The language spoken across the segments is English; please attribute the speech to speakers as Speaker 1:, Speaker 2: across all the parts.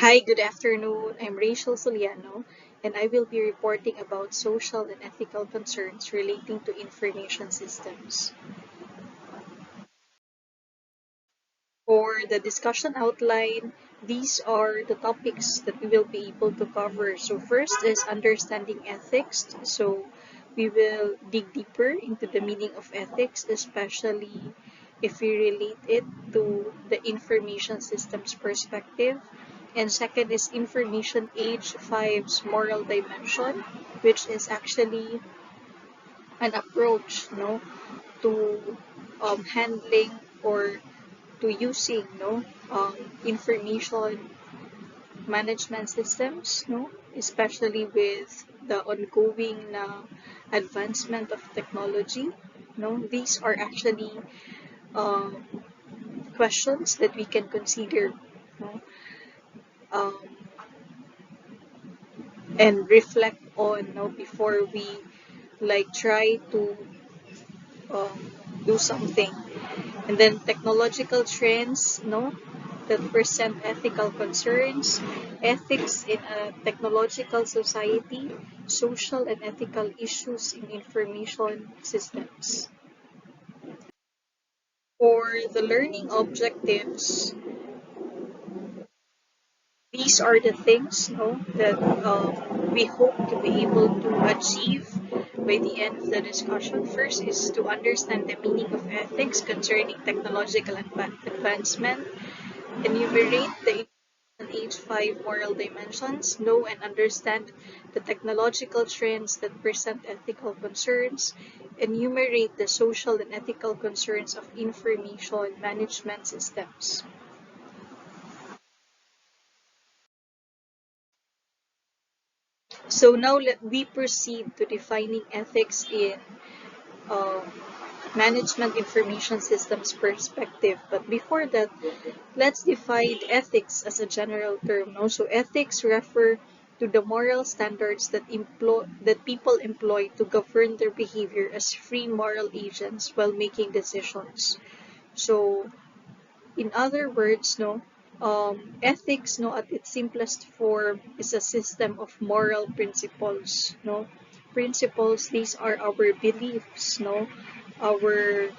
Speaker 1: Hi, good afternoon. I'm Rachel Soliano, and I will be reporting about social and ethical concerns relating to information systems. For the discussion outline, these are the topics that we will be able to cover. So, first is understanding ethics. So, we will dig deeper into the meaning of ethics, especially if we relate it to the information systems perspective. And second is Information Age 5's moral dimension, which is actually an approach to handling or to using um, information management systems, especially with the ongoing advancement of technology. These are actually um, questions that we can consider, no, um, and reflect on, before we like try to um, do something. And then technological trends, that present ethical concerns, ethics in a technological society, social and ethical issues in information systems. For the learning objectives, these are the things that we hope to be able to achieve by the end of the discussion. First is to understand the meaning of ethics concerning technological advancement, enumerate the Age 5 moral dimensions, know and understand the technological trends that present ethical concerns, enumerate the social and ethical concerns of information management systems. So now let we proceed to defining ethics in um, management information systems perspective. But before that, let's define ethics as a general term. So ethics refer to the moral standards that people employ to govern their behavior as free moral agents while making decisions. So in other words, ethics, at its simplest form, is a system of moral principles. Principles. These are our beliefs. Our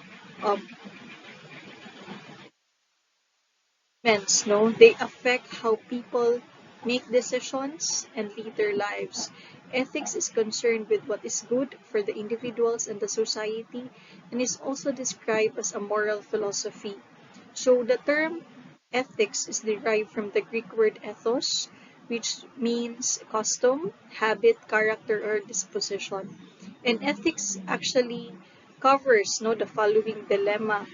Speaker 1: events. They affect how people make decisions and lead their lives. Ethics is concerned with what is good for the individuals and the society, and is also described as a moral philosophy. So the term ethics is derived from the Greek word ethos, which means custom, habit, character, or disposition. And ethics actually covers the following dilemma,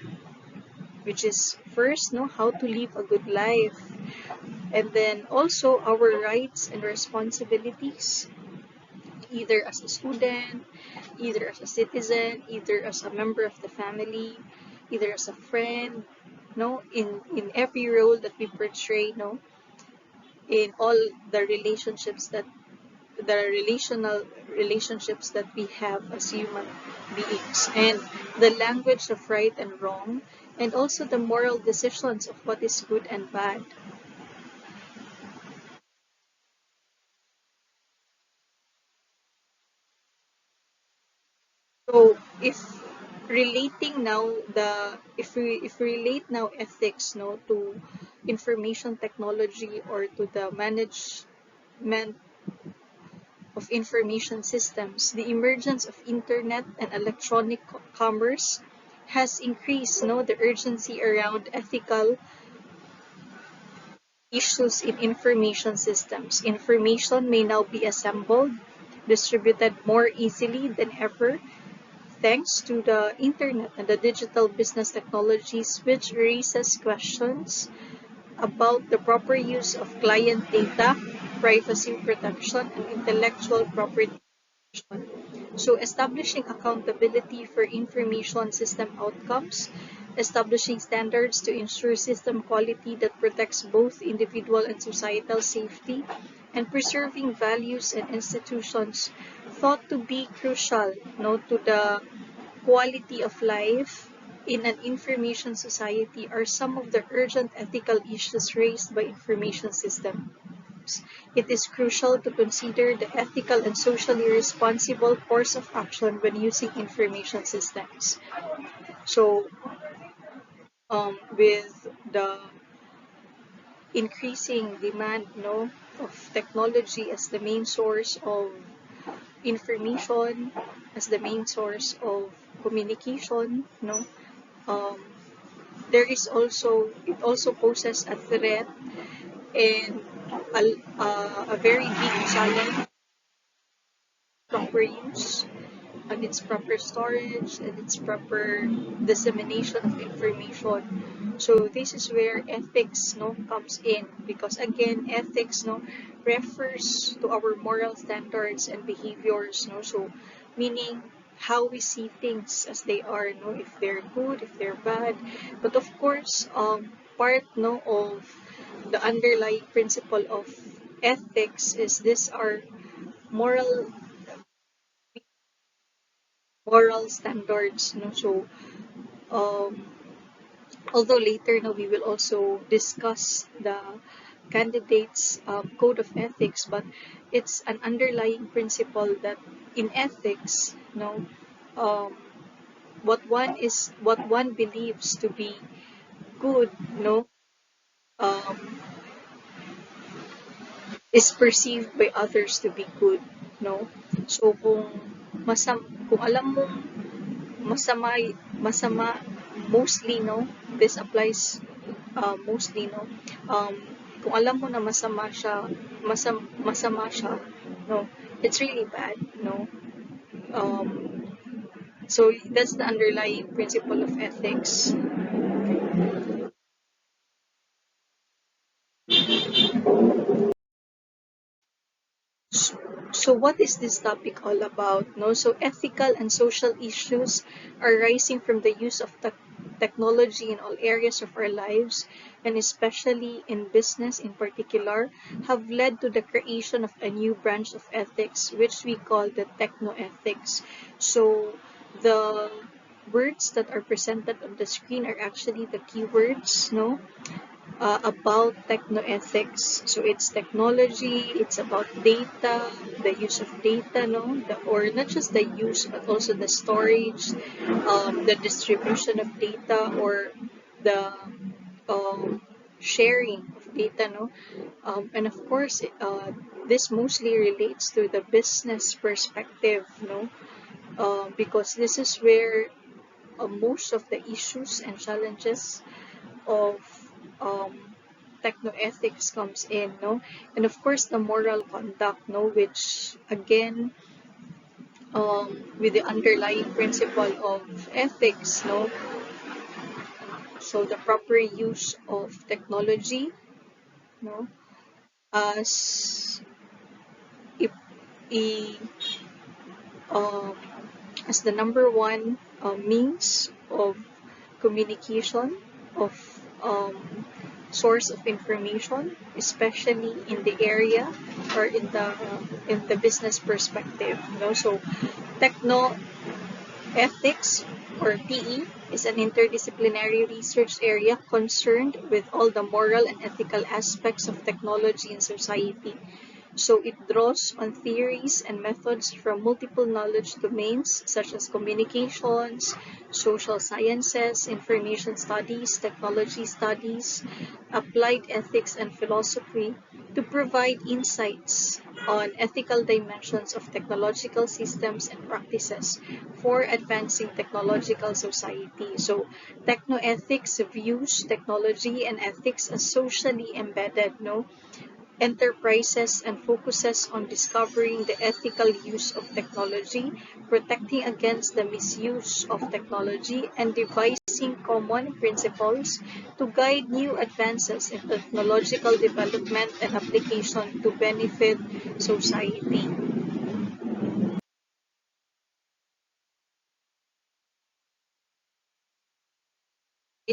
Speaker 1: which is first, how to live a good life, and then also our rights and responsibilities, either as a student, either as a citizen, either as a member of the family, either as a friend, in every role that we portray, in all the relationships that the relational relationships that we have as human beings, and the language of right and wrong, and also the moral decisions of what is good and bad. So if we relate now ethics to information technology or to the management of information systems, the emergence of internet and electronic commerce has increased the urgency around ethical issues in information systems. Information may now be assembled, distributed more easily than ever thanks to the internet and the digital business technologies, which raises questions about the proper use of client data, privacy protection, and intellectual property protection. So, establishing accountability for information system outcomes, establishing standards to ensure system quality that protects both individual and societal safety, and preserving values and institutions thought to be crucial to the quality of life in an information society are some of the urgent ethical issues raised by information systems. It is crucial to consider the ethical and socially responsible course of action when using information systems. So, with the increasing demand, of technology as the main source of information, as the main source of communication, um, there is also it also poses a threat and a very big challenge proper use and its proper storage and its proper dissemination of information. So this is where ethics comes in, because again ethics refers to our moral standards and behaviors, so meaning how we see things as they are, if they're good, if they're bad. But of course, part of the underlying principle of ethics is these are moral moral standards, so um, although later we will also discuss the candidates code of ethics, but it's an underlying principle that in ethics, um, what one believes to be good, um, is perceived by others to be good, no. So kung alam mo masama masama mostly, this applies mostly, um, kung alam mo na masama siya, it's really bad, um, so that's the underlying principle of ethics. So what is this topic all about? No, so ethical and social issues arising from the use of technology in all areas of our lives, and especially in business in particular, have led to the creation of a new branch of ethics, which we call the technoethics. So the words that are presented on the screen are actually the keywords, about technoethics. So it's technology, it's about data, the use of data, or not just the use, but also the storage, the distribution of data, or the sharing of data, and of course, this mostly relates to the business perspective, because this is where most of the issues and challenges of um, technoethics comes in, and of course the moral conduct, which again, with the underlying principle of ethics, so the proper use of technology, no, as if a um, as the number one means of communication, of source of information, especially in the area or in the business perspective. So techno ethics, or TE, is an interdisciplinary research area concerned with all the moral and ethical aspects of technology in society. So it draws on theories and methods from multiple knowledge domains such as communications, social sciences, information studies, technology studies, applied ethics, and philosophy to provide insights on ethical dimensions of technological systems and practices for advancing technological society. So technoethics views technology and ethics as socially embedded, enterprises, and focuses on discovering the ethical use of technology, protecting against the misuse of technology, and devising common principles to guide new advances in technological development and application to benefit society.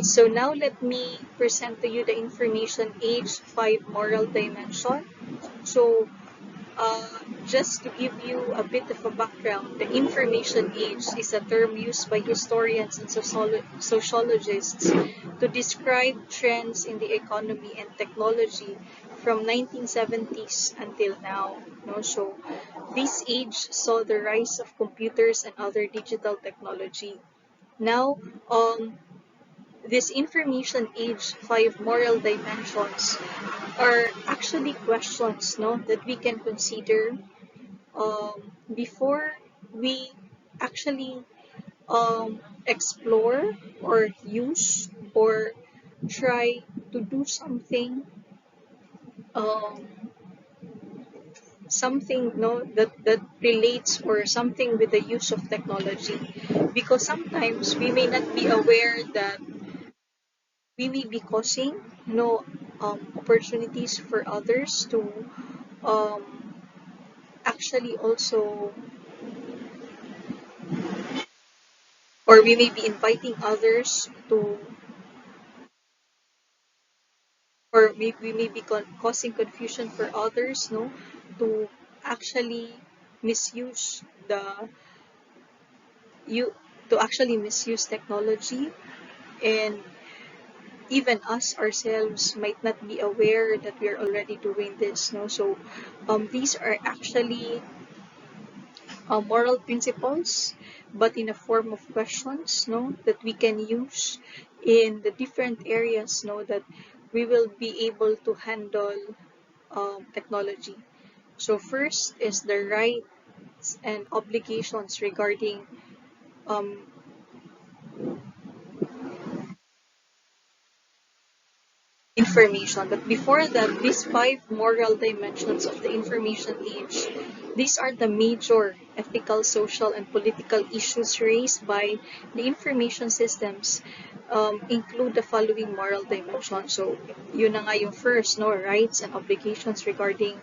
Speaker 1: So now let me present to you the information age 5 moral dimension. So Uh, just to give you a bit of a background, the information age is a term used by historians and sociologists to describe trends in the economy and technology from 1970s until now. No? So this age saw the rise of computers and other digital technology. Now, this information age five moral dimensions are actually questions, no, that we can consider before we actually explore or use or try to do something, um, something, no, that relates or something with the use of technology, because sometimes we may not be aware that we may be causing, no, opportunities for others to um, actually also, or we may be inviting others to, or we may be causing confusion for others, no, to actually misuse the you to actually misuse technology, and even us ourselves might not be aware that we are already doing this, no. So these are actually moral principles, but in a form of questions, no, that we can use in the different areas, no, that we will be able to handle technology. So first is the rights and obligations regarding um, information. But before that, these five moral dimensions of the information age, these are the major ethical, social, and political issues raised by the information systems, include the following moral dimensions. So, yun na nga yung first, no, rights and obligations regarding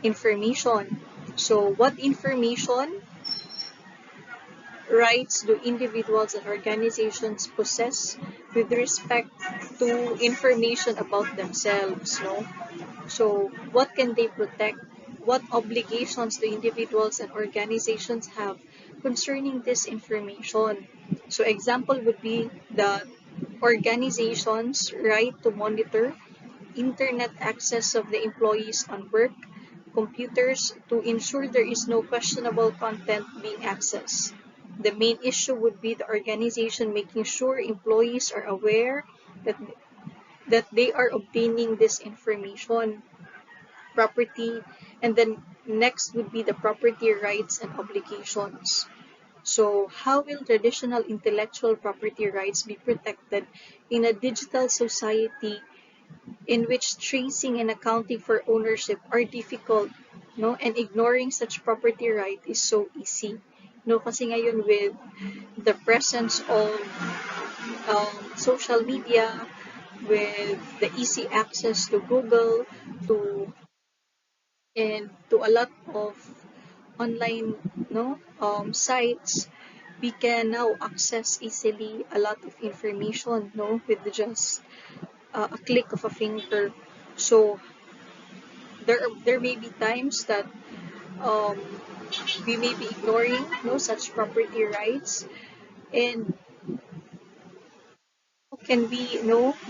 Speaker 1: information. So, what information rights do individuals and organizations possess with respect to information about themselves, no? So, what can they protect? What obligations do individuals and organizations have concerning this information? So, example would be the organization's right to monitor internet access of the employees on work computers to ensure there is no questionable content being accessed. The main issue would be the organization making sure employees are aware that they are obtaining this information, property, and then next would be the property rights and obligations. So, how will traditional intellectual property rights be protected in a digital society in which tracing and accounting for ownership are difficult, no? And ignoring such property right is so easy. No, kasi ngayon with the presence of social media, with the easy access to Google, to and to a lot of online, no, sites, we can now access easily a lot of information, no, with just a click of a finger. So there may be times that um, we may be ignoring, no, such property rights, and how can we,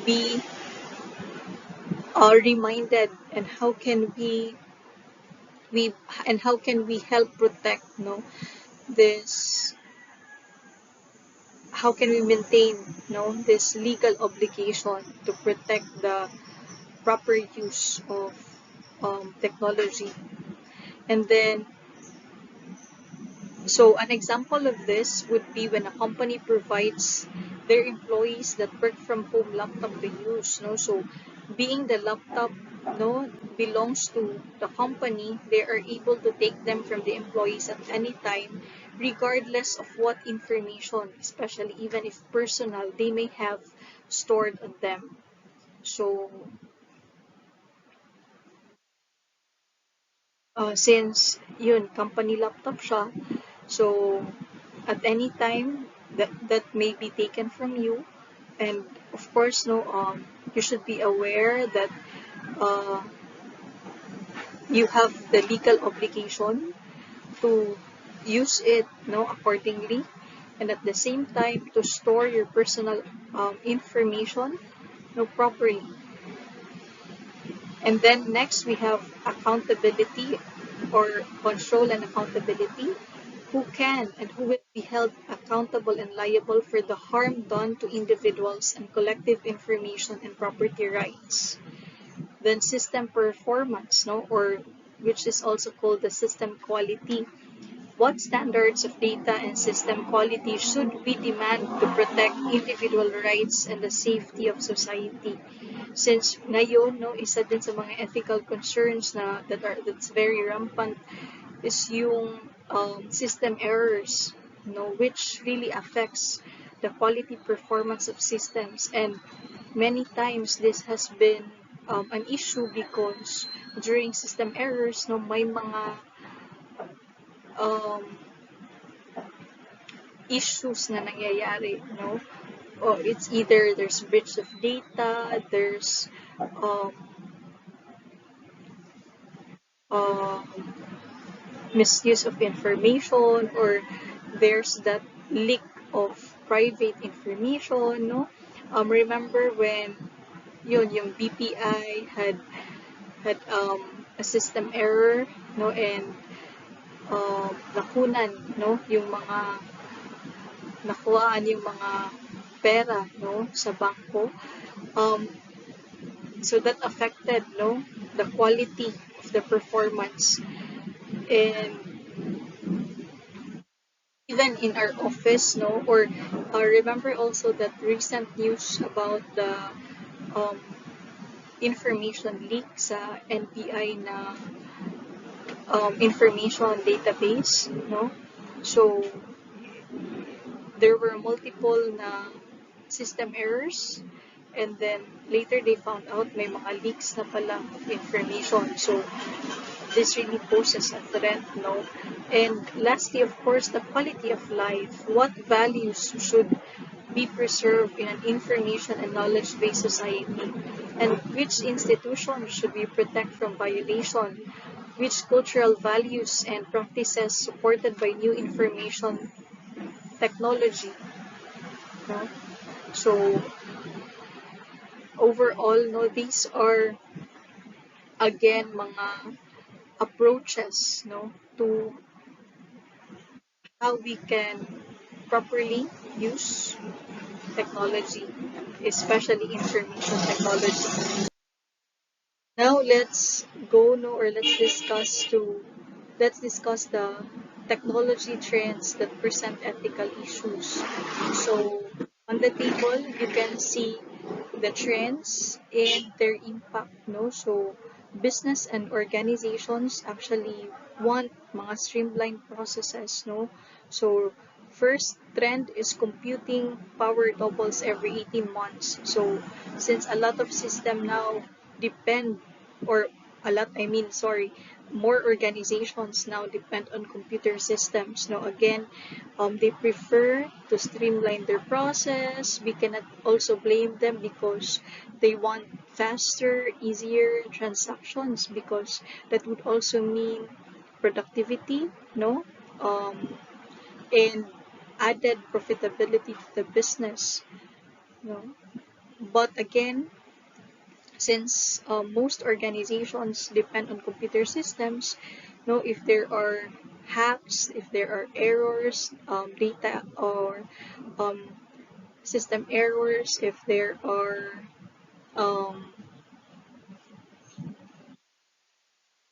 Speaker 1: be reminded, and we how can we help protect, no, this, how can we maintain, no, this legal obligation to protect the proper use of technology. And then, so an example of this would be when a company provides their employees that work from home laptop to use, no? So being the laptop, no, belongs to the company, they are able to take them from the employees at any time, regardless of what information, especially even if personal, they may have stored on them. So since yun, company laptop siya, so at any time that may be taken from you, and of course, no, you should be aware that uh, you have the legal obligation to use it, accordingly, and at the same time to store your personal information, properly. And then next we have accountability or control and accountability. Who can and who will be held accountable and liable for the harm done to individuals and collective information and property rights. Then system performance, or which is also called the system quality. What standards of data and system quality should we demand to protect individual rights and the safety of society? Since ngayon, isa din sa mga ethical concerns that's very rampant is yung system errors, which really affects the quality performance of systems. And many times this has been an issue because during system errors, may mga um, issues na nangyayari, it's either there's breach of data, there's um, uh, misuse of information, or there's that leak of private information, remember when yung BPI had a system error, and nakunan, yung mga nakuhaan yung mga pera, sa bangko. So that affected, the quality of the performance. And even in our office, or remember also that recent news about the information leak sa NBI na information database, so there were multiple na system errors, and then later they found out may mga leaks na pala of information. So this really poses a threat, And lastly, of course, the quality of life. What values should be preserved in an information and knowledge-based society? And which institutions should we protect from violation? Which cultural values and practices supported by new information technology? So overall, these are again mga approaches, to how we can properly use technology, especially information technology. Now let's go, or let's discuss the technology trends that present ethical issues. So on the table, you can see the trends and their impact, So business and organizations actually want mga streamlined processes, So first trend is computing power doubles every 18 months. So since a lot of system now depend, or more organizations now depend on computer systems. Again, they prefer to streamline their process. We cannot also blame them because they want faster, easier transactions, because that would also mean productivity, and added profitability to the business. But again, since most organizations depend on computer systems, if there are hacks, if there are errors, data or system errors, if there are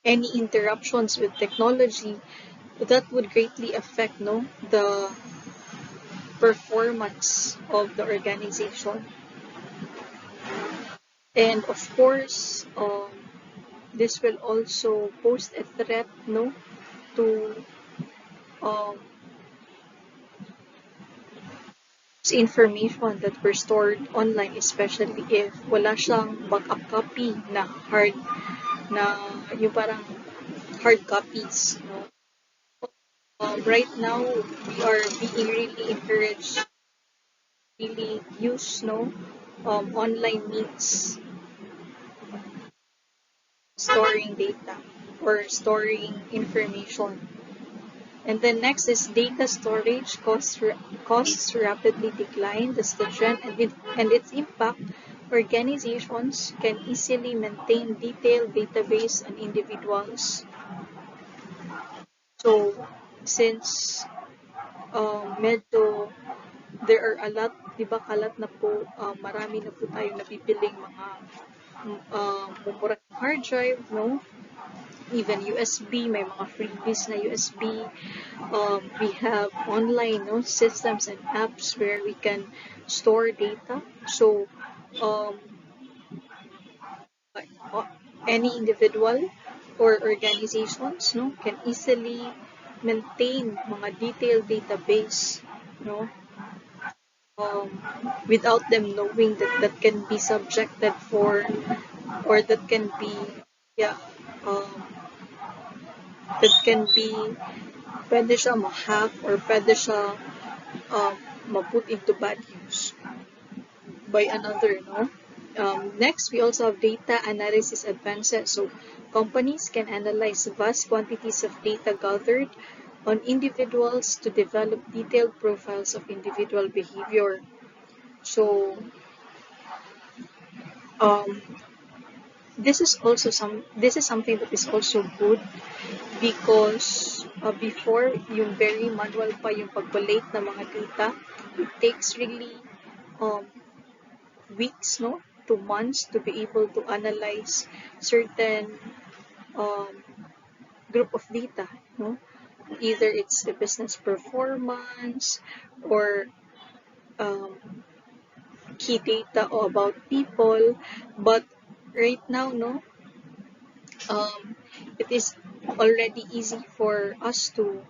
Speaker 1: any interruptions with technology, that would greatly affect the performance of the organization. And of course, this will also pose a threat, to information that were stored online, especially if wala siyang backup copy na hard, na yung parang hard copies. Right now, we are being really encouraged, really use online means storing data. or storing information. And then next is data storage costs rapidly decline. That's the trend, and its impact. Organizations can easily maintain detailed database on individuals. So since medyo there are a lot, di ba kalat na po, marami na po tayong nabibiling mga mumurang hard drive, no? Even USB, may mga freebies na USB. We have online, no, systems and apps where we can store data. So um, any individual or organizations, no, can easily maintain mga detailed database, no, um, without them knowing that that can be subjected for, or that can be, yeah, um, that can be, pwede siya ma-hack or pwede siya um, ma-put into bad use by another, no? Next, we also have data analysis advances. So companies can analyze vast quantities of data gathered on individuals to develop detailed profiles of individual behavior. So um, this is something that is also good because before yung very manual pa yung pag-collate ng mga data, it takes really um, weeks, no, to months to be able to analyze certain um, group of data, no? Either it's the business performance or um, key data about people. But right now, no, it is already easy for us to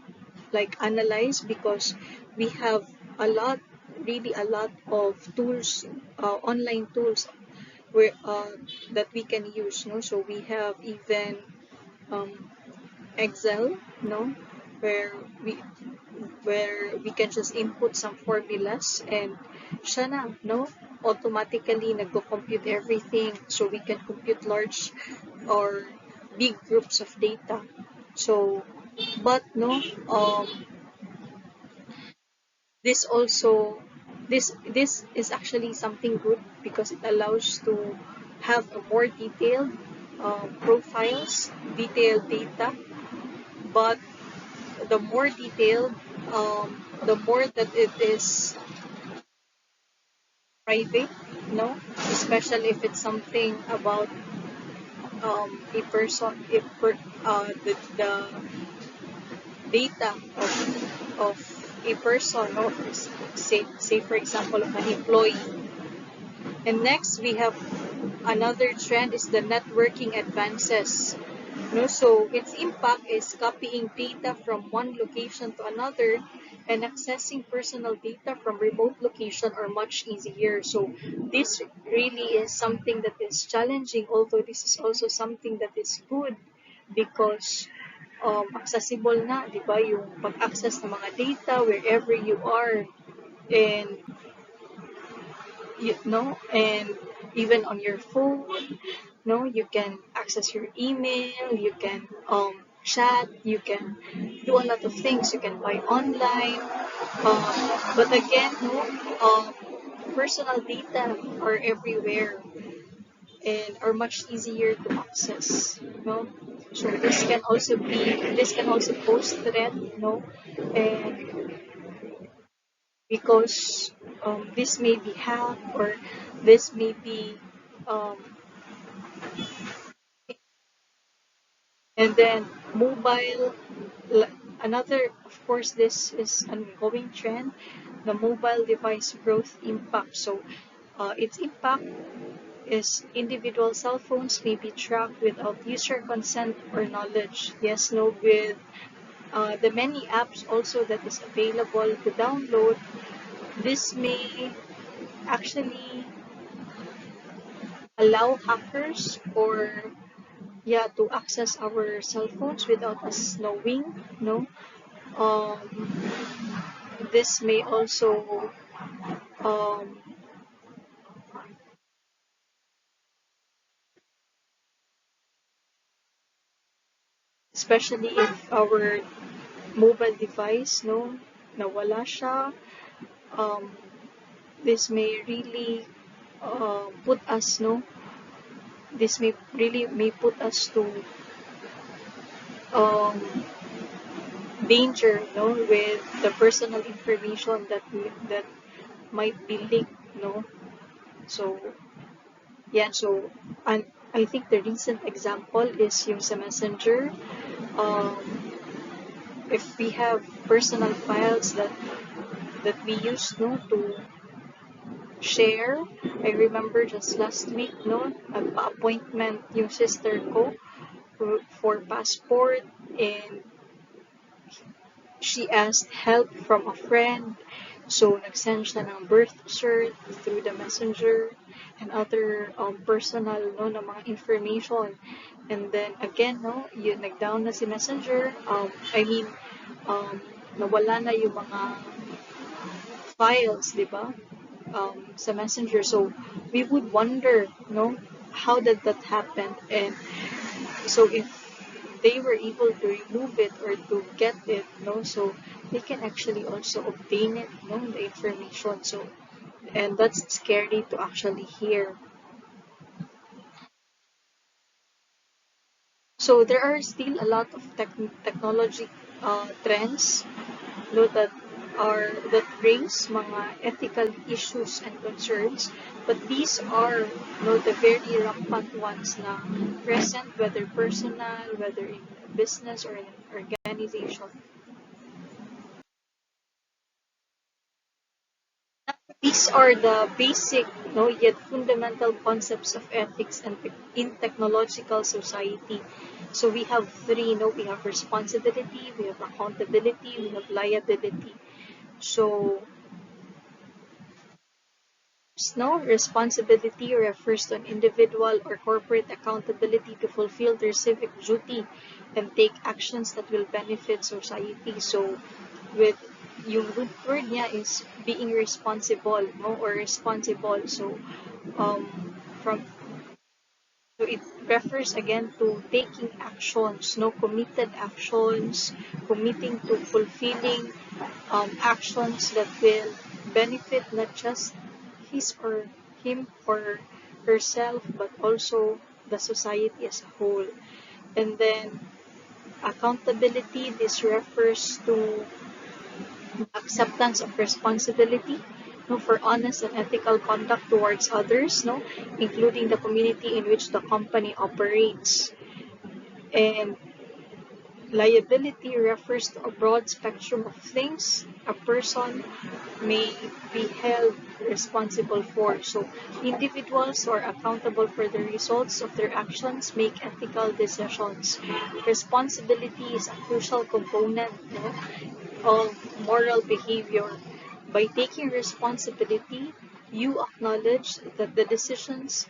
Speaker 1: like analyze because we have a lot, really a lot of tools, online tools where that we can use, no. So we have even um, Excel, no, where we where we can just input some formulas and siya na, no, automatically nagko-compute everything, so we can compute large or big groups of data. So but no, this also this is actually something good because it allows to have a more detailed profiles, detailed data. But the more detailed, the more that it is private, no, especially if it's something about a person, if the data of a person, or say for example of an employee. And next we have another trend is the networking advances. No, so its impact is copying data from one location to another, and accessing personal data from remote location are much easier. So this really is something that is challenging, although this is also something that is good because accessible na, di ba, yung pag-access ng mga data wherever you are, and you know, and even on your phone, no, you can access your email, you can chat, you can do a lot of things, you can buy online. But again, no, personal data are everywhere and are much easier to access, no. So this can also pose threat, no, and because this may be hacked or this may be um, and then mobile, another, of course, this is an ongoing trend, the mobile device growth impact. So its impact is individual cell phones may be tracked without user consent or knowledge. Yes, no, with the many apps also that is available to download, this may actually allow hackers or yeah to access our cell phones without us knowing, no. um, this may also um, especially if our mobile device, no, nawala siya. um, this may really put us, no, this may really may put us to um, danger, no, with the personal information that might be leaked, no. So yeah, so and I think the recent example is yung sa Messenger. Um, if we have personal files that we use, no, to share. I remember just last week, no, nagpa-appointment yung sister ko for passport, and she asked help from a friend. So, nag-send siya ng birth cert through the messenger and other personal, no, na mga information. And then, again, no, yun, nag-down na si messenger. Um, nawala na yung mga files, di ba? Sa messenger. So, we would wonder, no, how did that happen? And so, if they were able to remove it or to get it, no, so they can actually also obtain it, no, the information. So, and that's scary to actually hear. So there are still a lot of technology trends, no, that brings mga ethical issues and concerns, but these are, no, the very rampant ones na present, whether personal, whether in business or in an organization. These are the basic, no, yet fundamental concepts of ethics and in technological society. So we have three, no, we have responsibility, we have accountability, we have liability. So, no, responsibility refers to an individual or corporate accountability to fulfill their civic duty and take actions that will benefit society. So, with yung root word niya is being responsible, no, or responsible. So, um, from so it refers again to taking actions, no, committed actions, committing to fulfilling actions that will benefit not just his or him or herself, but also the society as a whole. And then accountability, this refers to acceptance of responsibility, no, for honest and ethical conduct towards others, no, including the community in which the company operates. And liability refers to a broad spectrum of things a person may be held responsible for. So, individuals who are accountable for the results of their actions make ethical decisions. Responsibility is a crucial component, no, of moral behavior. By taking responsibility, you acknowledge that the decisions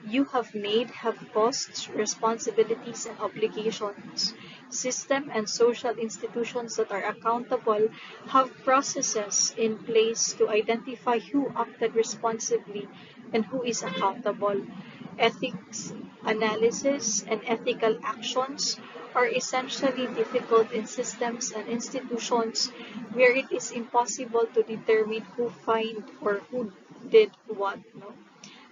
Speaker 1: you have made have costs, responsibilities, and obligations. System and social institutions that are accountable have processes in place to identify who acted responsibly and who is accountable. Ethics, analysis, and ethical actions are essentially difficult in systems and institutions where it is impossible to determine who fined or who did what. No?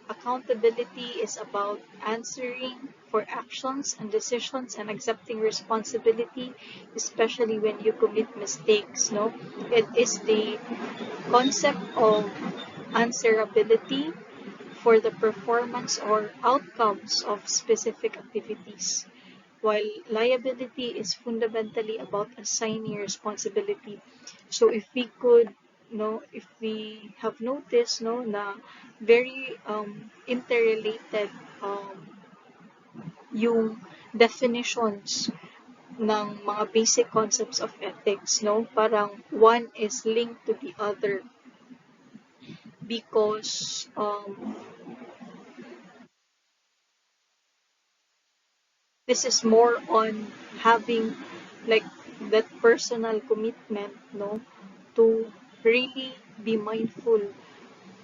Speaker 1: Accountability is about answering for actions and decisions and accepting responsibility, especially when you commit mistakes. No, it is the concept of answerability for the performance or outcomes of specific activities, while liability is fundamentally about assigning responsibility. So if we could, no, if we have noticed, no, na very interrelated yung definitions ng mga basic concepts of ethics, no? Parang one is linked to the other because this is more on having like that personal commitment, no, to really be mindful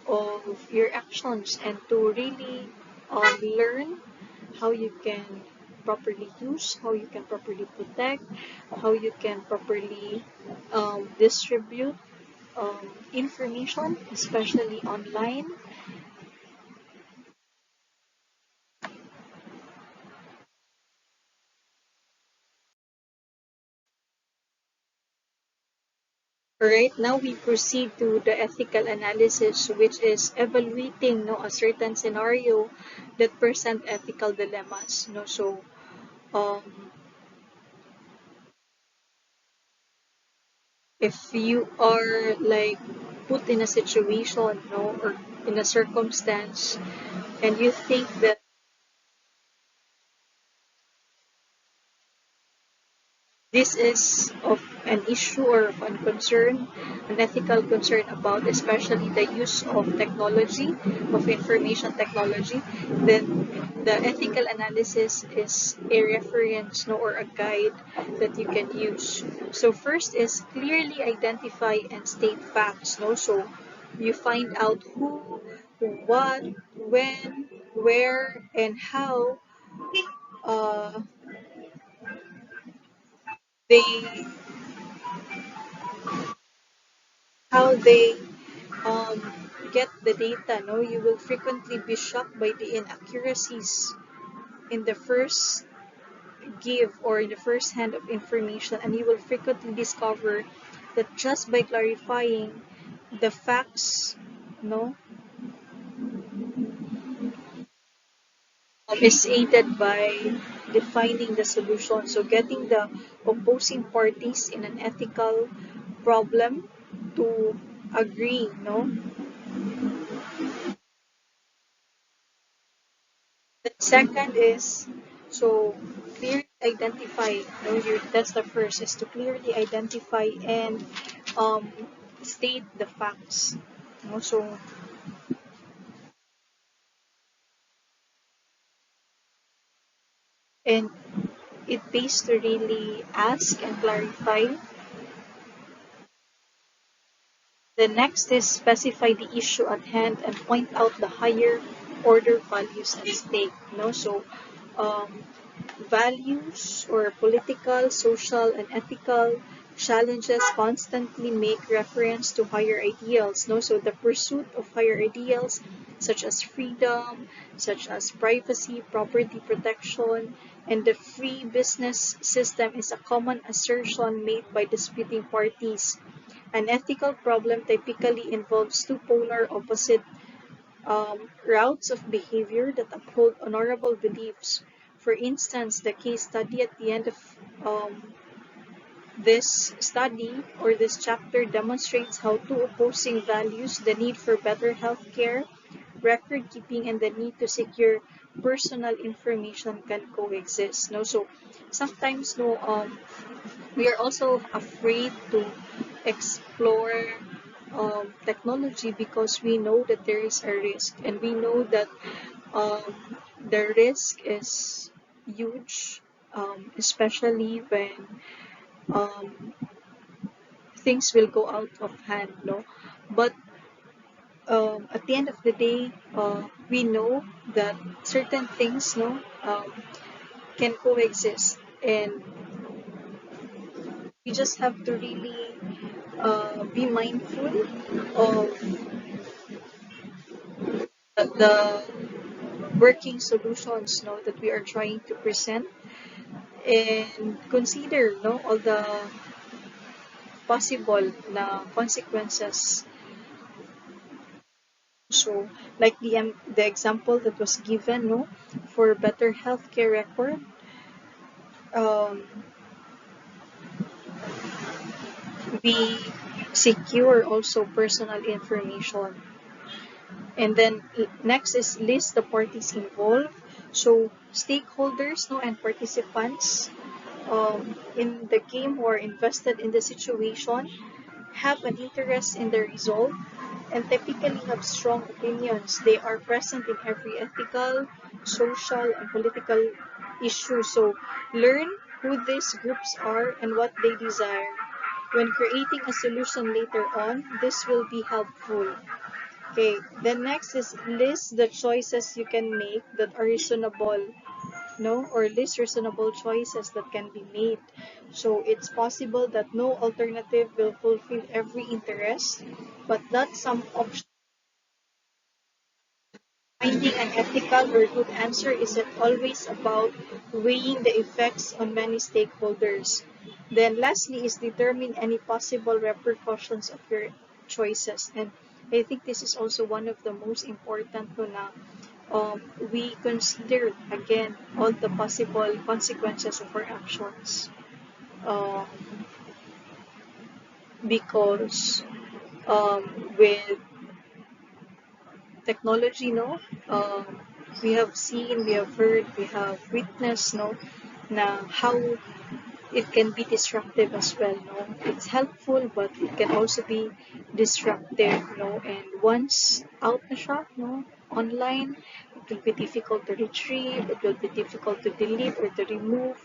Speaker 1: of your actions and to really learn how you can properly use, how you can properly protect, how you can properly distribute information, especially online. Alright, now we proceed to the ethical analysis, which is evaluating a certain scenario that present ethical dilemmas. So um, if you are like put in a situation, or in a circumstance, and you think that this is of an issue or of a concern, an ethical concern about especially the use of technology, of information technology, then the ethical analysis is a reference, or a guide that you can use. So first is clearly identify and state facts. So you find out who, what, when, where, and uh, they they um, get the data. You will frequently be shocked by the inaccuracies in the first give or in the first hand of information, and you will frequently discover that just by clarifying the facts, no, is aided by defining the solution. So getting the opposing parties in an ethical problem to agree, no. The second is, so clearly identify. That's the first, is to clearly identify and um, state the facts. So and it pays to really ask and clarify. The next is specify the issue at hand and point out the higher order values at stake. So um, values or political, social, and ethical challenges constantly make reference to higher ideals. So the pursuit of higher ideals, such as freedom, such as privacy, property protection, and the free business system, is a common assertion made by disputing parties. An ethical problem typically involves two polar opposite routes of behavior that uphold honorable beliefs. For instance, the case study at the end of this study or this chapter demonstrates how two opposing values, the need for better health care, record keeping, and the need to secure personal information, can coexist. So sometimes, we are also afraid to explore technology because we know that there is a risk, and we know that um, the risk is huge, especially when um, things will go out of hand, no. But at the end of the day, we know that certain things, no, can coexist, and we just have to really be mindful of the working solutions, no, that we are trying to present, and consider, no, all the possible na consequences. So like the example that was given, no, for better healthcare record, um, we secure also personal information. And then next is list the parties involved. So stakeholders, no, and participants in the game who are invested in the situation have an interest in the result and typically have strong opinions. They are present in every ethical, social, and political issue. So learn who these groups are and what they desire. When creating a solution later on, this will be helpful. Okay, then next is list the choices you can make that are reasonable no, or least reasonable choices that can be made. So it's possible that no alternative will fulfill every interest, but that some options. Finding an ethical or good answer isn't always about weighing the effects on many stakeholders. Then, lastly, is determine any possible repercussions of your choices. And I think this is also one of the most important no, na we consider again all the possible consequences of our actions. Um, because with technology, no, um, we have seen, we have heard, we have witnessed, no, na how it can be disruptive as well, no. It's helpful, but it can also be disruptive, no. And once out na siya, no, online, it will be difficult to retrieve, it will be difficult to delete or to remove.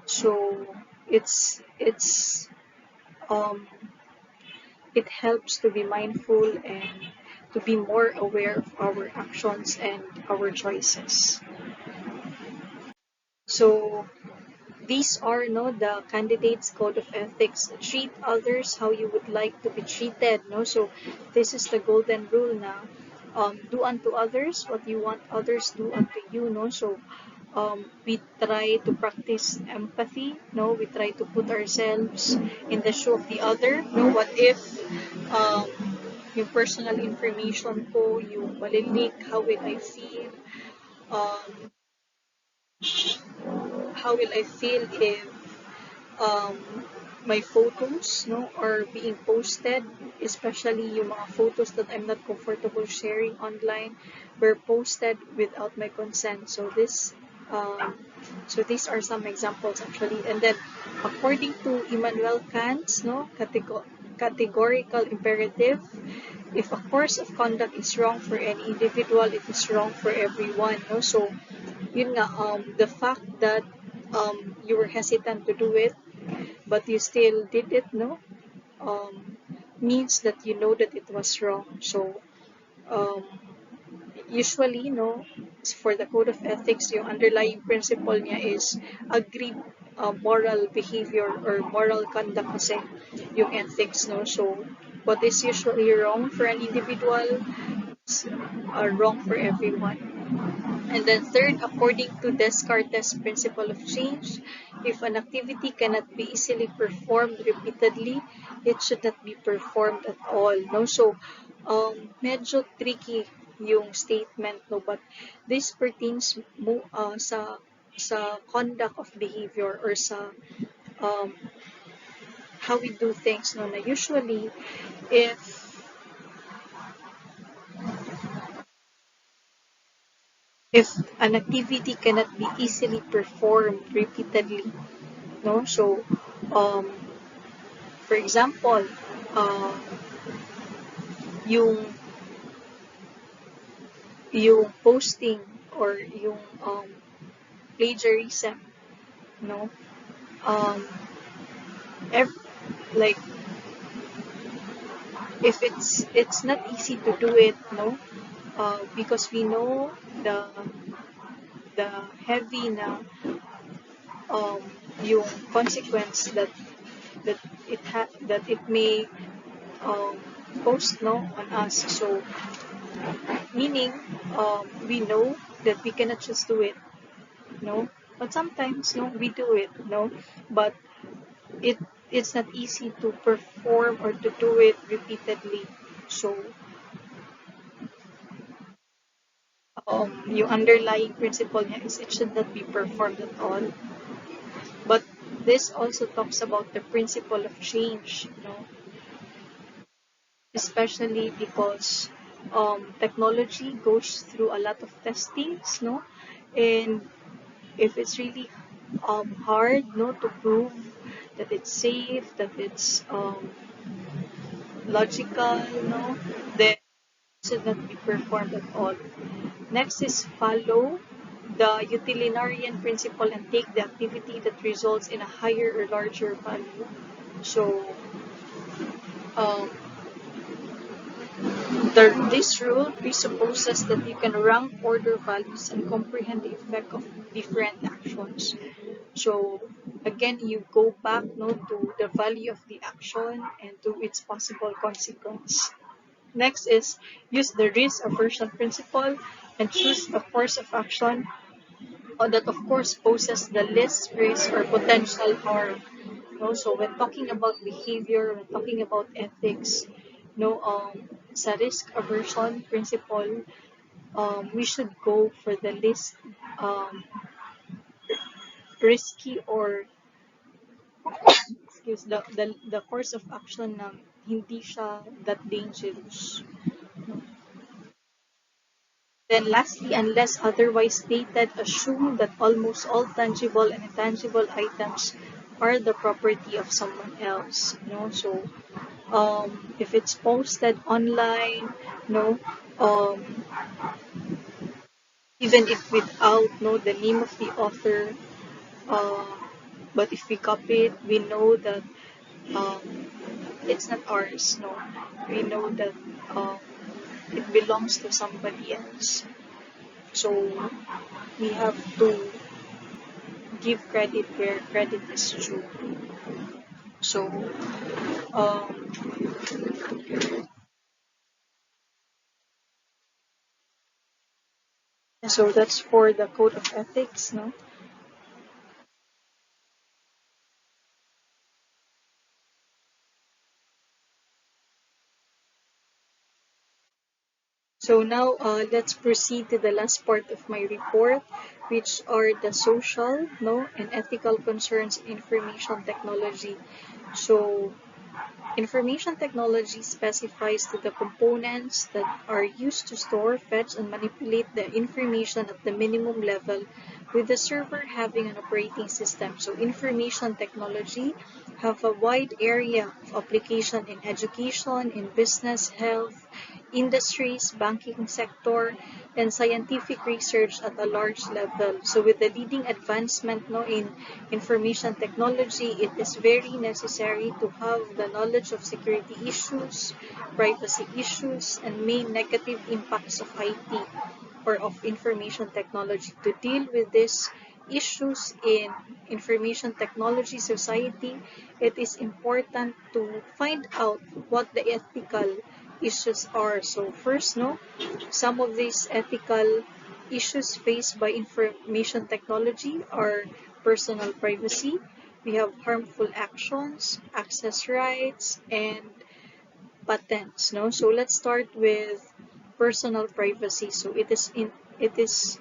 Speaker 1: So it's um it helps to be mindful and to be more aware of our actions and our choices. So these are no the candidates code of ethics. Treat others how you would like to be treated. No, so this is the golden rule now. Do unto others what you want others do unto you. No, so we try to practice empathy. No, we try to put ourselves in the shoe of the other. No, what if um, yung personal information ko, yung malilik, how will I feel? Um, how will I feel if um, my photos no are being posted, especially yung mga photos that I'm not comfortable sharing online were posted without my consent. Um, so these are some examples actually. And then according to Immanuel Kant's no categorical imperative, if a course of conduct is wrong for any individual, it is wrong for everyone. No, so yun nga the fact that you were hesitant to do it but you still did it, no, um, means that you know that it was wrong. So um, usually, no, for the code of ethics, yung underlying principle niya is agreed moral behavior or moral conduct kasi yung ethics, no. So what is usually wrong for an individual is wrong for everyone. And then third, according to Descartes' principle of change, if an activity cannot be easily performed repeatedly, it should not be performed at all. No, so medyo tricky yung statement, no, but this pertains sa conduct of behavior or sa um, how we do things, no, na usually if if an activity cannot be easily performed repeatedly, no, so um, for example uh, yung yung posting or yung plagiarism, no, um, ev- like if it's not easy to do it, no, because we know the heavy na um, yung consequence that it may um, post no on us. So meaning we know that we cannot just do it, no, but sometimes no we do it, no, but it it's not easy to perform or to do it repeatedly. So yung underlying principle niya is it should not be performed at all. But this also talks about the principle of change, you know, especially because technology goes through a lot of testings, no, and if it's really hard, no, to prove that it's safe, that it's logical, no, then it should not be performed at all. Next is follow the utilitarian principle and take the activity that results in a higher or larger value. So, um, This rule presupposes that you can rank order values and comprehend the effect of different actions. So again, you go back to the value of the action and to its possible consequence. Next is use the risk aversion principle and choose a course of action that of course poses the least risk or potential harm. So when talking about behavior, when talking about ethics, sa risk aversion principle, we should go for the least um, risky or the course of action na hindi siya that dangerous. Then lastly, unless otherwise stated, assume that almost all tangible and intangible items are the property of someone else. So if it's posted online, no, um, even if without the name of the author, uh, but if we copy it, we know that um, it's not ours. No, we know that um, it belongs to somebody else. So we have to give credit where credit is due. So, um, so that's for the code of ethics, no? So now let's proceed to the last part of my report, which are the social, no, and ethical concerns in information technology. So information technology specifies to the components that are used to store, fetch, and manipulate the information at the minimum level, with the server having an operating system. So information technology have a wide area of application in education, in business, health, industries, banking sector, and scientific research at a large level. So with the leading advancement in information technology, it is very necessary to have the knowledge of security issues, privacy issues, and main negative impacts of IT or of information technology. To deal with these issues in information technology society, it is important to find out what the ethical issues are. So first, some of these ethical issues faced by information technology are personal privacy, we have harmful actions, access rights, and patents. So let's start with personal privacy. So it is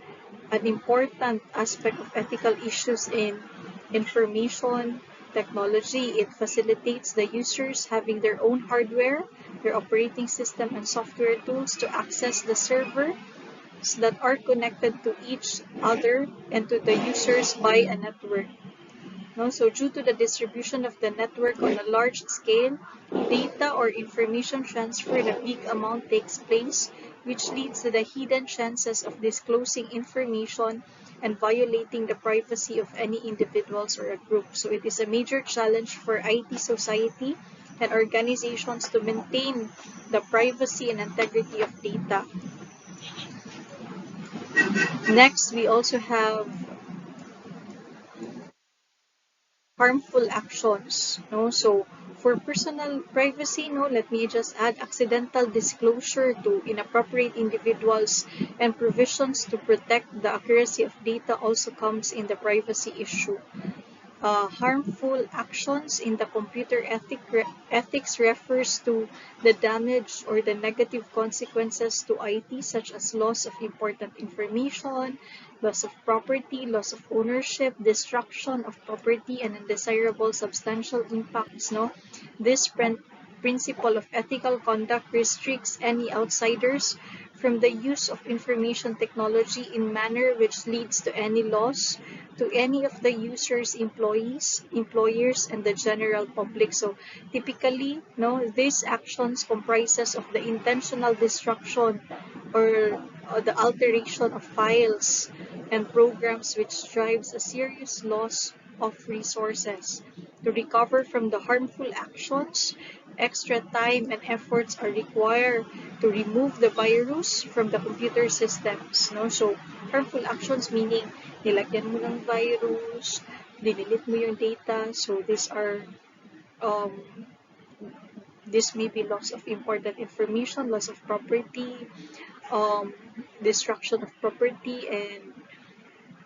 Speaker 1: an important aspect of ethical issues in information technology. It facilitates the users having their own hardware, their operating system, and software tools to access the servers that are connected to each other and to the users by a network. So due to the distribution of the network on a large scale, data or information transfer in a big amount takes place, which leads to the hidden chances of disclosing information and violating the privacy of any individuals or a group. So it is a major challenge for IT society and organizations to maintain the privacy and integrity of data. Next, we also have harmful actions. So for personal privacy, let me just add accidental disclosure to inappropriate individuals and provisions to protect the accuracy of data also comes in the privacy issue. Harmful actions in the computer ethics refers to the damage or the negative consequences to IT, such as loss of important information, loss of property, loss of ownership, destruction of property, and undesirable substantial impacts. This principle of ethical conduct restricts any outsiders from the use of information technology in manner which leads to any loss to any of the users, employees, employers, and the general public. So typically, these actions comprises of the intentional destruction or the alteration of files and programs which drives a serious loss of resources. To recover from the harmful actions, extra time and efforts are required to remove the virus from the computer systems, no? So, harmful actions meaning nilagyan mo ng virus, dinilit mo yung data. So, um, this may be loss of important information, loss of property, um, destruction of property, and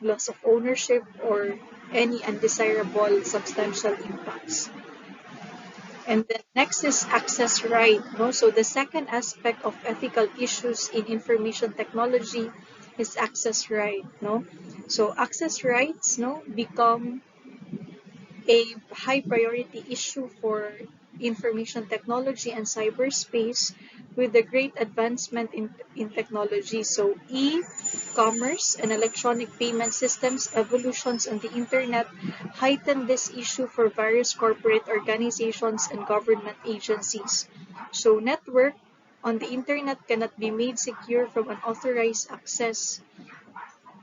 Speaker 1: loss of ownership or any undesirable substantial impacts. And then next is access right. No? So the second aspect of ethical issues in information technology is access right. No? So access rights, no, become a high priority issue for information technology and cyberspace with the great advancement in technology. So e-commerce and electronic payment systems evolutions on the internet heighten this issue for various corporate organizations and government agencies. So network on the internet cannot be made secure from unauthorized access.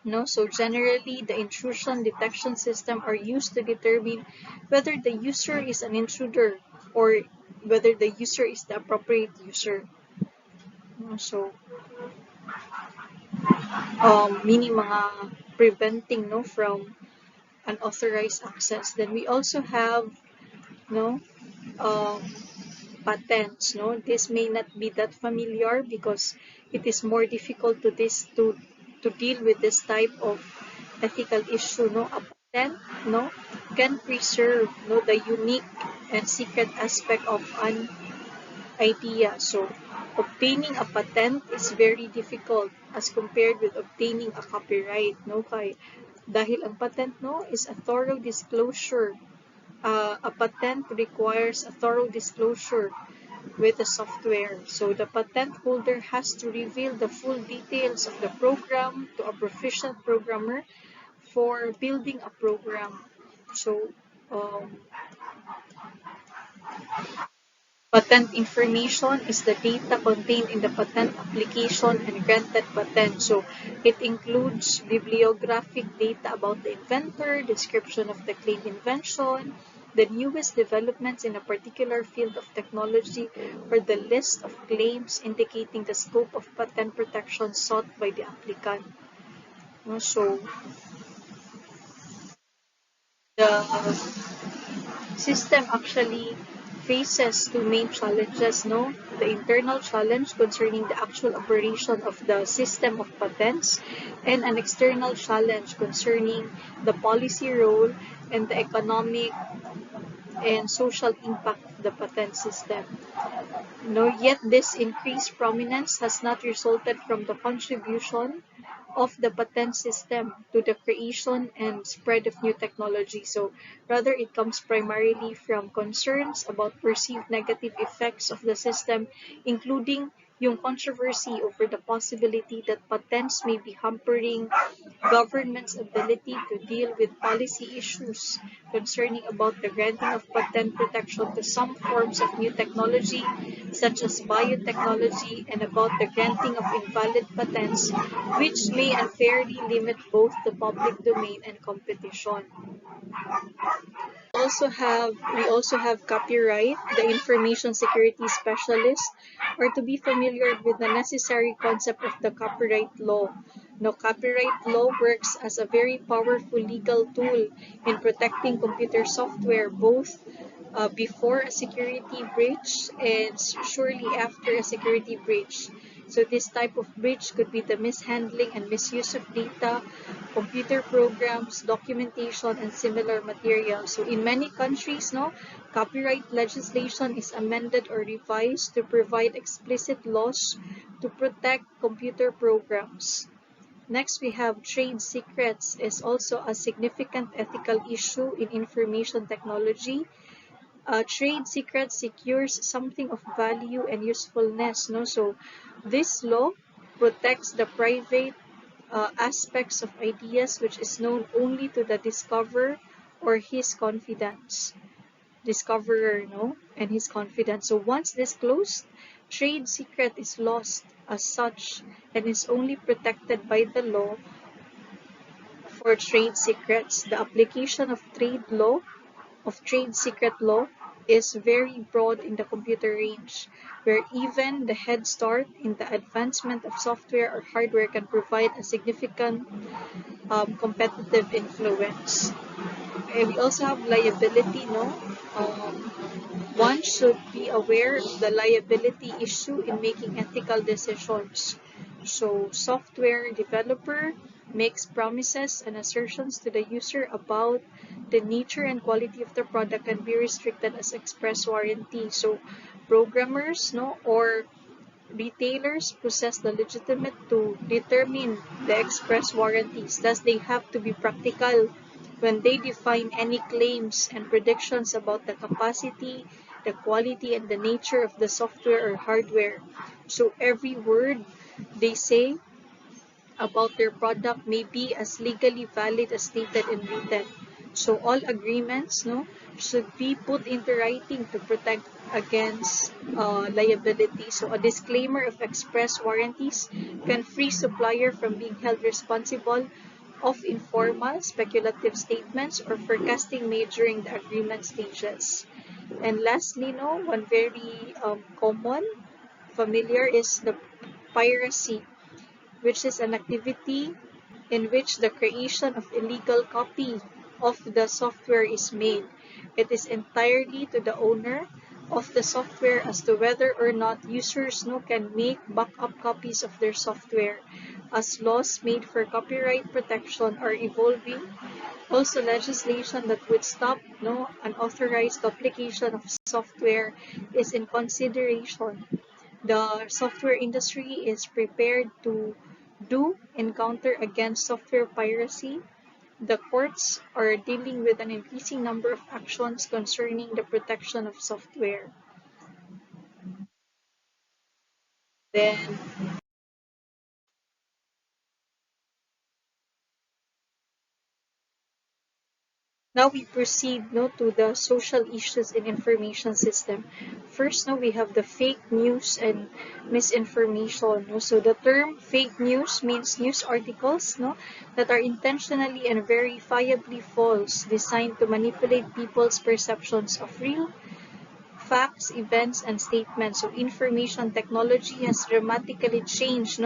Speaker 1: No, so generally the intrusion detection system are used to determine whether the user is an intruder or whether the user is the appropriate user. No, so meaning mga preventing, no, from unauthorized access. Then we also have, no, um, patents. No, this may not be that familiar because it is more difficult to deal with this type of ethical issue. No, a patent, no, can preserve, no, the unique and secret aspect of an idea. So obtaining a patent is very difficult as compared with obtaining a copyright. No, dahil ang patent, no, is a thorough disclosure. A patent requires a thorough disclosure with the software. So the patent holder has to reveal the full details of the program to a proficient programmer for building a program. So patent information is the data contained in the patent application and granted patent. So it includes bibliographic data about the inventor, description of the claimed invention, the newest developments in a particular field of technology, or the list of claims indicating the scope of patent protection sought by the applicant. So the system actually faces two main challenges, no? The internal challenge concerning the actual operation of the system of patents, and an external challenge concerning the policy role and the economic and social impact of the patent system. No, yet this increased prominence has not resulted from the contribution of the patent system to the creation and spread of new technology. So rather it comes primarily from concerns about perceived negative effects of the system, including yung controversy over the possibility that patents may be hampering government's ability to deal with policy issues concerning about the granting of patent protection to some forms of new technology such as biotechnology, and about the granting of invalid patents which may unfairly limit both the public domain and competition. We also have copyright. The information security specialist are to be familiar with the necessary concept of the copyright law. Now, copyright law works as a very powerful legal tool in protecting computer software, both before a security breach and surely after a security breach. So this type of breach could be the mishandling and misuse of data, computer programs, documentation, and similar materials. So in many countries, no, copyright legislation is amended or revised to provide explicit laws to protect computer programs. Next, we have trade secrets is also a significant ethical issue in information technology. Trade secret secures something of value and usefulness. No, so this law protects the private aspects of ideas which is known only to the discoverer or his discoverer, no, and his confidant. So once disclosed, trade secret is lost as such and is only protected by the law for trade secrets. The application of trade secret law is very broad in the computer range, where even the head start in the advancement of software or hardware can provide a significant competitive influence. And we also have liability, no? Um, One should be aware of the liability issue in making ethical decisions. So, software developer makes promises and assertions to the user about the nature and quality of the product can be restricted as express warranty. So, programmers, no, or retailers possess the legitimate to determine the express warranties. Thus, they have to be practical when they define any claims and predictions about the capacity, the quality, and the nature of the software or hardware. So every word they say about their product may be as legally valid as stated in written. So all agreements, no, should be put into writing to protect against liability. So a disclaimer of express warranties can free supplier from being held responsible of informal, speculative statements or forecasting made during the agreement stages. And lastly, no, one very common, familiar is the piracy, which is an activity in which the creation of illegal copy of the software is made. It is entirely to the owner of the software as to whether or not users can make backup copies of their software. As laws made for copyright protection are evolving, also legislation that would stop unauthorized duplication of software is in consideration. The software industry is prepared to do encounter against software piracy. The courts are dealing with an increasing number of actions concerning the protection of software. Then now we proceed to the social issues in information system. First, we have the fake news and misinformation. So the term fake news means news articles that are intentionally and verifiably false, designed to manipulate people's perceptions of real facts, events, and statements. So information technology has dramatically changed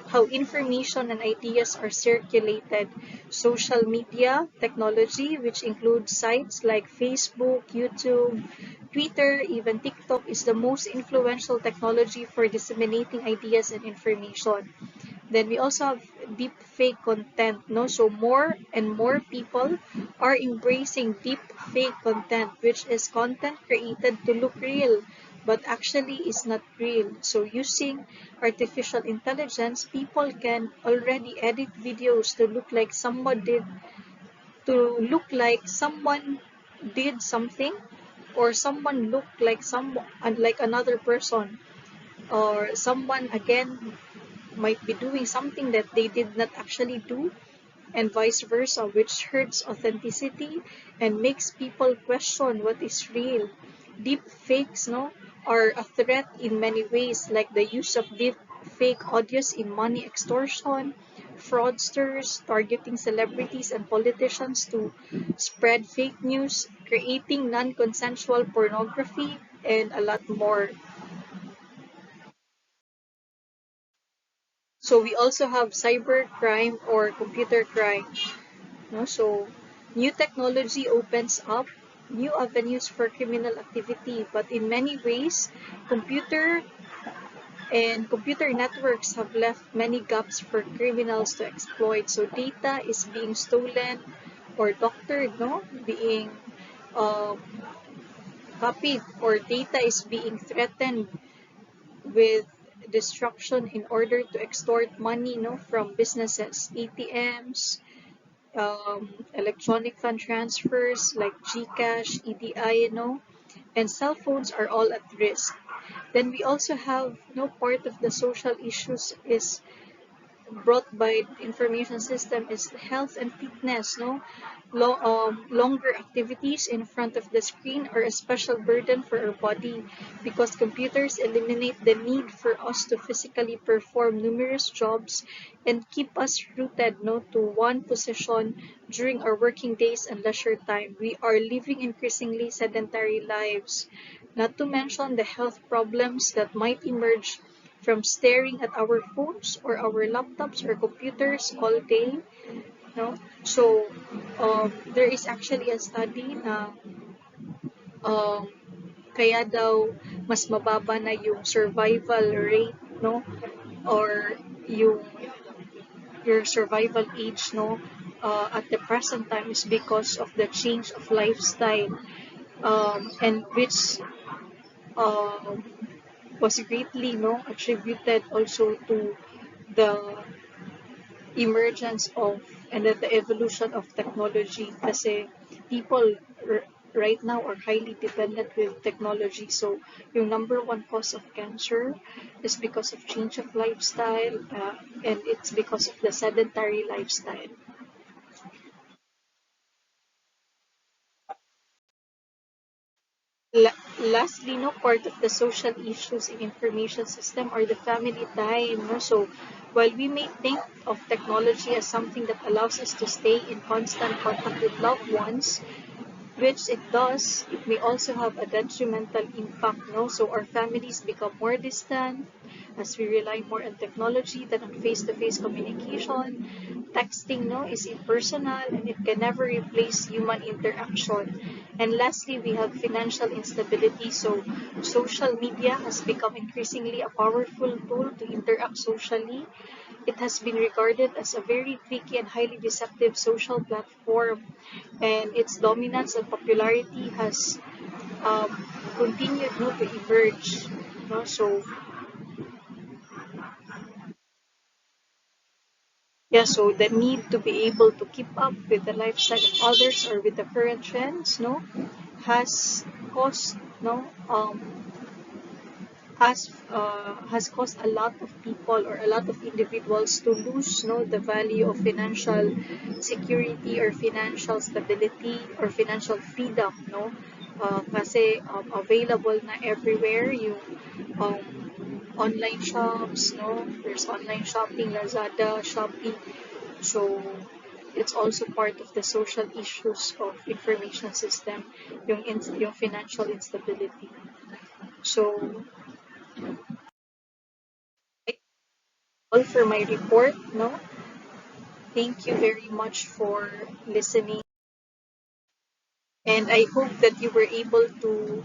Speaker 1: how information and ideas are circulated. Social media technology, which includes sites like Facebook, YouTube, Twitter, even TikTok, is the most influential technology for disseminating ideas and information. Then we also have deep fake content, so more and more people are embracing deep fake content, which is content created to look real but actually is not real. So using artificial intelligence, people can already edit videos to look like someone did something, or someone look like like another person, or someone again might be doing something that they did not actually do, and vice versa, which hurts authenticity and makes people question what is real. Deep fakes are a threat in many ways, like the use of deep fake audios in money extortion, fraudsters targeting celebrities and politicians to spread fake news, creating non-consensual pornography, and a lot more. So we also have cybercrime or computer crime. So new technology opens up new avenues for criminal activity, but in many ways, computer computer networks have left many gaps for criminals to exploit. So data is being stolen or doctored, being um, copied, or data is being threatened with destruction in order to extort money from businesses, ATMs, electronic fund transfers like GCash, EDI, and cell phones are all at risk. Then we also have part of the social issues is brought by information system is health and fitness, no? Longer activities in front of the screen are a special burden for our body because computers eliminate the need for us to physically perform numerous jobs and keep us rooted, no, to one position during our working days and leisure time. We are living increasingly sedentary lives, not to mention the health problems that might emerge from staring at our phones or our laptops or computers all day, no? So, there is actually a study na um, kaya daw mas mababa na yung survival rate, no? Or yung your survival age, no? At the present time is because of the change of lifestyle, and which um, was greatly, no, attributed also to the emergence of and then the evolution of technology kasi people right now are highly dependent with technology. So yung number one cause of cancer is because of change of lifestyle, and it's because of the sedentary lifestyle. Lastly, no, part of the social issues in information system are the family time. No? So while we may think of technology as something that allows us to stay in constant contact with loved ones, which it does, it may also have a detrimental impact. No? So our families become more distant as we rely more on technology than on face-to-face communication. Texting, no, is impersonal and it can never replace human interaction. And lastly, we have financial instability. So social media has become increasingly a powerful tool to interact socially. It has been regarded as a very tricky and highly deceptive social platform, and its dominance and popularity has continued, no, to emerge. No? So yeah, so the need to be able to keep up with the lifestyle of others or with the current trends, no, has caused, no, has caused a lot of people or a lot of individuals to lose, no, the value of financial security or financial stability or financial freedom, no, kasi available na everywhere yung um, online shops, no, there's online shopping, Lazada, Shopee. So it's also part of the social issues of information system, yung financial instability. So all for my report, no? Thank you very much for listening, and I hope that you were able to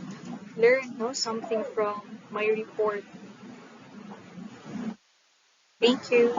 Speaker 1: learn, no, something from my report. Thank you.